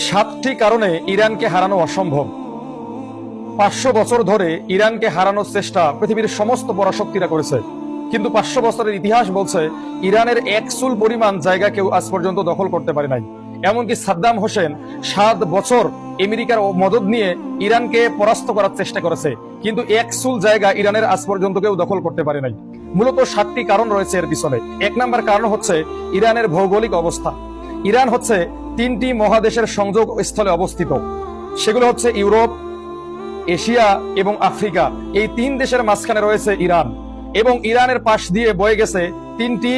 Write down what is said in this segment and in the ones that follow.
সাতটি কারণে ইরানকে হারানো অসম্ভব। 500 বছর ধরে ইরানকে হারানোর চেষ্টা পৃথিবীর সমস্ত পরাশক্তিরা করেছে, কিন্তু 500 বছরের ইতিহাস বলছে ইরানের এক চুল পরিমাণ জায়গা কেউ আজ পর্যন্ত দখল করতে পারে নাই। এমনকি সাদ্দাম হোসেন 7 বছর আমেরিকার মদদ নিয়ে ইরানকে পরাস্ত করার চেষ্টা করেছে, কিন্তু এক চুল জায়গা ইরানের আজ পর্যন্ত কেউ দখল করতে পারে নাই। মূলত 7টি কারণ রয়েছে এর পিছনে। 1 নম্বর কারণ হচ্ছে ইরানের ভৌগোলিক অবস্থা। ইরান হচ্ছে 3টি মহাদেশের সংযোগ স্থলে অবস্থিত। সেগুলো হচ্ছে ইউরোপ, এশিয়া এবং আফ্রিকা। এই 3 দেশের মাঝখানে রয়েছে ইরান, এবং ইরানের পাশ দিয়ে বয়ে গেছে 3টি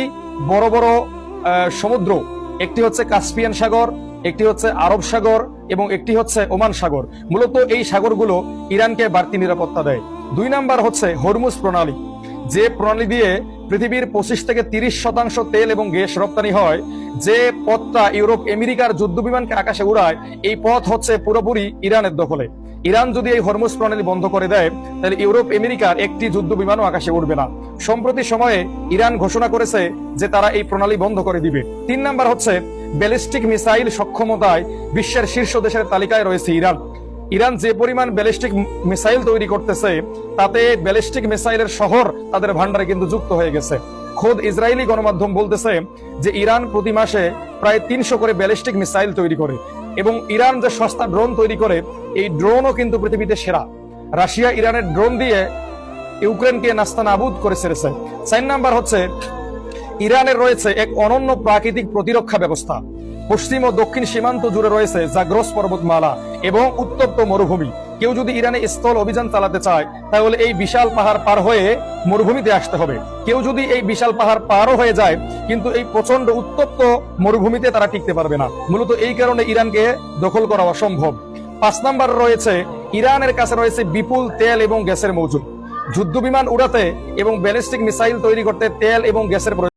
বড় বড় সমুদ্র। একটি হচ্ছে কাস্পিয়ান সাগর, একটি হচ্ছে আরব সাগর এবং একটি হচ্ছে ওমান সাগর। মূলত এই সাগরগুলো ইরানকে বাড়তি নিরাপত্তা দেয়। 2 নাম্বার হচ্ছে হরমুজ প্রণালী, যে প্রণালী দিয়ে পৃথিবীর 25 থেকে 30% তেল এবং গ্যাস রপ্তানি হয়। যে পথটা ইউরোপ আমেরিকার যুদ্ধ বিমানকে আকাশে উড়ায়, এই পথ হচ্ছে পুরোপুরি ইরানের দখলে। ইরান যদি এই হরমুজ প্রণালী বন্ধ করে দেয়, তাহলে ইউরোপ আমেরিকার একটি যুদ্ধ বিমানও আকাশে উঠবে না। সম্প্রতি সময়ে ইরান ঘোষণা করেছে যে তারা এই প্রণালী বন্ধ করে দিবে। 3 নাম্বার হচ্ছে ব্যালিস্টিক মিসাইল সক্ষমতায় বিশ্বের শীর্ষ দেশের তালিকায় রয়েছে ইরান। ইরান যে পরিমাণ ব্যালিস্টিক মিসাইল তৈরি করতেছে, তাতে ব্যালিস্টিক মিসাইলের শহর তাদের ভান্ডারে কিন্তু যুক্ত হয়ে গেছে। খোদ ইসরায়েলি গণমাধ্যম বলতেছে যে ইরান প্রতি মাসে প্রায় 300 করে ব্যালিস্টিক মিসাইল তৈরি করে, এবং ইরান যে সস্তা ড্রোন তৈরি করে, এই ড্রোনও কিন্তু পৃথিবীতে সেরা। রাশিয়া ইরানের ড্রোন দিয়ে ইউক্রেনকে নাস্তানাবুদ করে ছেড়েছে। 4 নাম্বার হচ্ছে ইরানের রয়েছে এক অনন্য প্রাকৃতিক প্রতিরক্ষা ব্যবস্থা। পশ্চিম ও দক্ষিণ সীমান্ত জুড়ে রয়েছে জাগ্রস পর্বতমালা এবং উত্তপ্ত মরুভূমি। কেউ যদি ইরানে স্থল অভিযান চালাতে চায়, তাহলে এই বিশাল পাহাড় পার হয়ে মরুভূমিতে আসতে হবে। কেউ যদি এই বিশাল পাহাড় পারও হয়ে যায়, কিন্তু এই প্রচন্ড উত্তপ্ত মরুভূমিতে তারা টিকতে পারবে না। মূলত এই কারণে ইরানকে দখল করা অসম্ভব। 5 নাম্বার রয়েছে ইরানের কাছে রয়েছে বিপুল তেল এবং গ্যাসের মজুদ। যুদ্ধ বিমান উড়াতে এবং ব্যালিস্টিক মিসাইল তৈরি করতে তেল এবং গ্যাসের